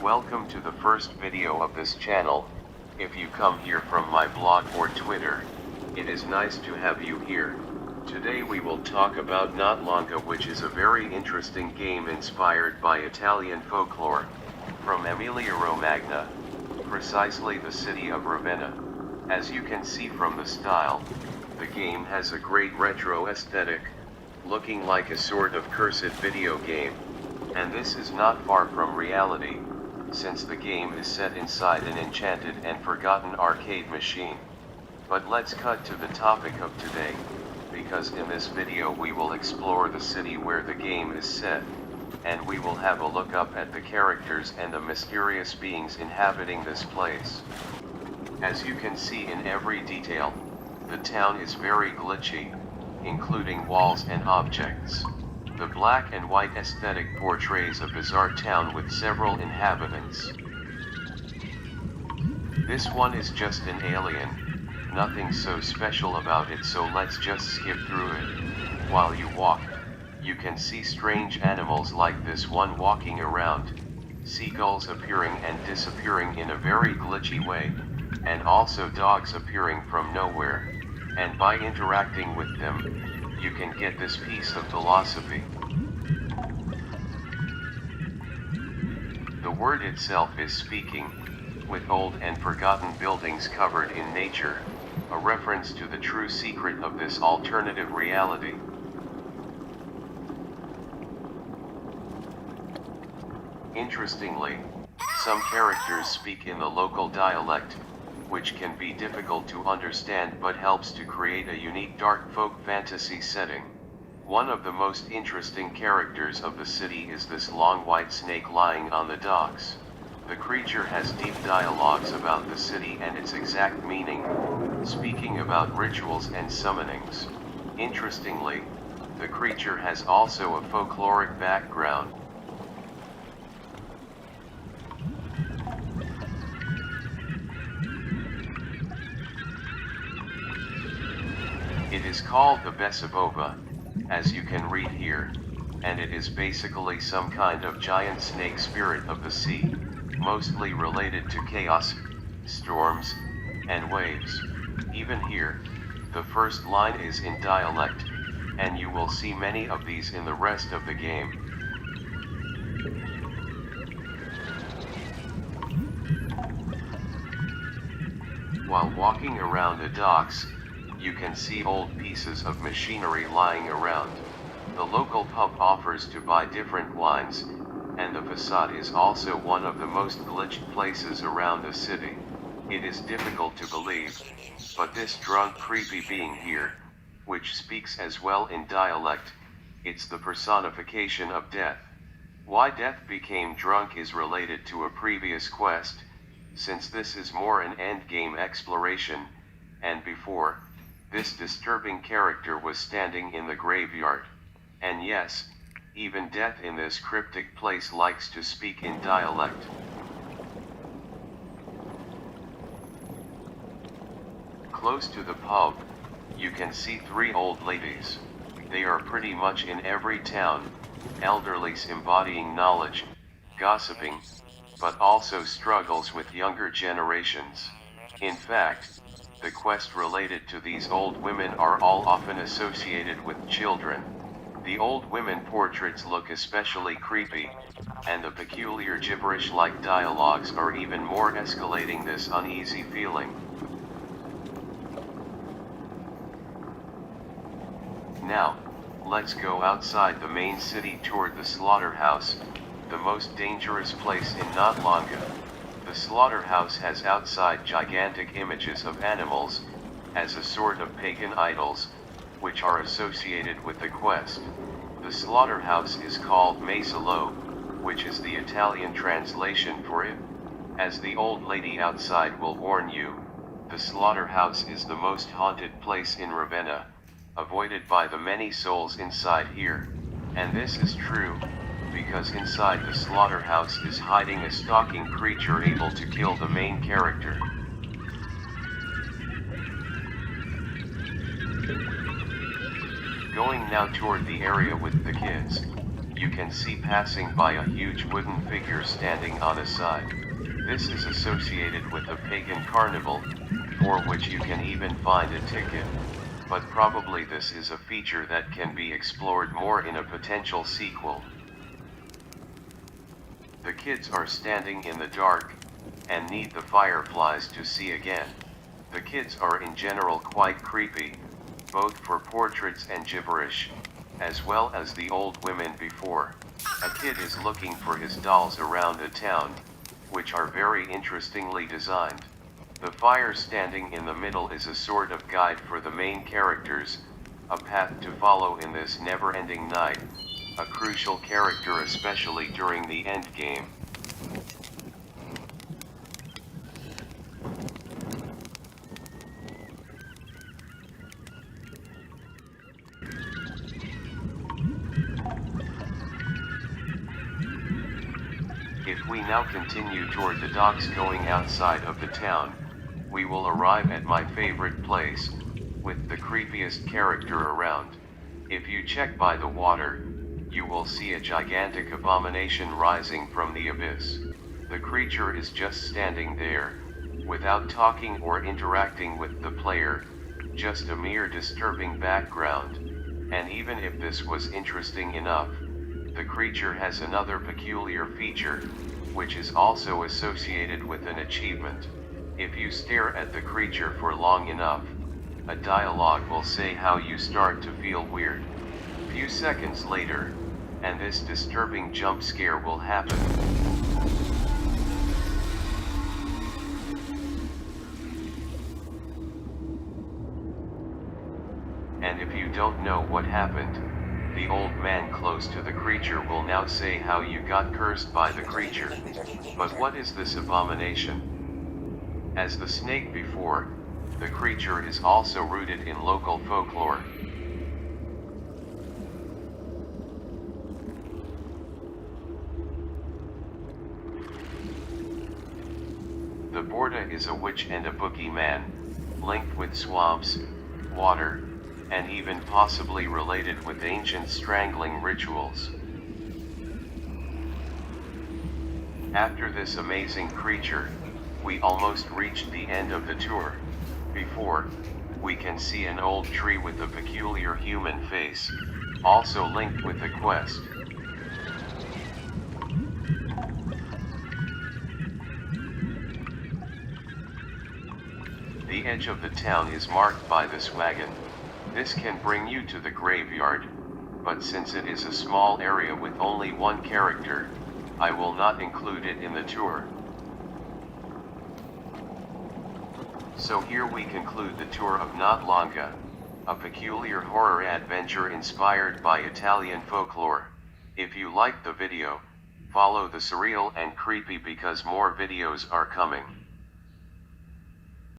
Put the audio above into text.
Welcome to the first video of this channel. If you come here from my blog or Twitter, it is nice to have you here. Today we will talk about Nott Longa, which is a very interesting game inspired by Italian folklore, from Emilia-Romagna, precisely the city of Ravenna. As you can see from the style, the game has a great retro aesthetic, looking like a sort of cursed video game. And this is not far from reality, since the game is set inside an enchanted and forgotten arcade machine. But let's cut to the topic of today, because in this video we will explore the city where the game is set, and we will have a look up at the characters and the mysterious beings inhabiting this place. As you can see in every detail, the town is very glitchy, including walls and objects. The black and white aesthetic portrays a bizarre town with several inhabitants. This one is just an alien, nothing so special about it, so let's just skip through it. While you walk, you can see strange animals like this one walking around, seagulls appearing and disappearing in a very glitchy way, and also dogs appearing from nowhere, and by interacting with them, you can get this piece of philosophy. The word itself is speaking, with old and forgotten buildings covered in nature, a reference to the true secret of this alternative reality. Interestingly, some characters speak in the local dialect, which can be difficult to understand but helps to create a unique dark folk fantasy setting. One of the most interesting characters of the city is this long white snake lying on the docks. The creature has deep dialogues about the city and its exact meaning, speaking about rituals and summonings. Interestingly, the creature has also a folkloric background. It is called the Bessabova, as you can read here, and it is basically some kind of giant snake spirit of the sea, mostly related to chaos, storms, and waves. Even here, the first line is in dialect, and you will see many of these in the rest of the game. While walking around the docks, you can see old pieces of machinery lying around. The local pub offers to buy different wines, and the facade is also one of the most glitched places around the city. It is difficult to believe, but this drunk creepy being here, which speaks as well in dialect, it's the personification of death. Why death became drunk is related to a previous quest, since this is more an endgame exploration, and before, this disturbing character was standing in the graveyard. And yes, even death in this cryptic place likes to speak in dialect. Close to the pub, you can see three old ladies. They are pretty much in every town, elderlies embodying knowledge, gossiping, but also struggles with younger generations. In fact, the quests related to these old women are all often associated with children. The old women portraits look especially creepy, and the peculiar gibberish-like dialogues are even more escalating this uneasy feeling. Now, let's go outside the main city toward the slaughterhouse, the most dangerous place in Nott Longa. The slaughterhouse has outside gigantic images of animals, as a sort of pagan idols, which are associated with the quest. The slaughterhouse is called Macello, which is the Italian translation for it. As the old lady outside will warn you, the slaughterhouse is the most haunted place in Ravenna, avoided by the many souls inside here. And this is true, because inside the slaughterhouse is hiding a stalking creature able to kill the main character. Going now toward the area with the kids, you can see passing by a huge wooden figure standing on a side. This is associated with the pagan carnival, for which you can even find a ticket, but probably this is a feature that can be explored more in a potential sequel. The kids are standing in the dark, and need the fireflies to see again. The kids are in general quite creepy, both for portraits and gibberish, as well as the old women before. A kid is looking for his dolls around a town, which are very interestingly designed. The fire standing in the middle is a sort of guide for the main characters, a path to follow in this never-ending night, a crucial character especially during the endgame. If we now continue toward the docks going outside of the town, we will arrive at my favorite place, with the creepiest character around. If you check by the water, you will see a gigantic abomination rising from the abyss. The creature is just standing there, without talking or interacting with the player, just a mere disturbing background, and even if this was interesting enough, the creature has another peculiar feature, which is also associated with an achievement. If you stare at the creature for long enough, a dialogue will say how you start to feel weird. Few seconds later, and this disturbing jump scare will happen. And if you don't know what happened, the old man close to the creature will now say how you got cursed by the creature. But what is this abomination? As the snake before, the creature is also rooted in local folklore. The Borda is a witch and a boogeyman, linked with swamps, water, and even possibly related with ancient strangling rituals. After this amazing creature, we almost reached the end of the tour. Before, we can see an old tree with a peculiar human face, also linked with the quest. The edge of the town is marked by this wagon. This can bring you to the graveyard, but since it is a small area with only one character, I will not include it in the tour. So here we conclude the tour of Nott Longa, a peculiar horror adventure inspired by Italian folklore. If you liked the video, follow the Surreal and Creepy because more videos are coming.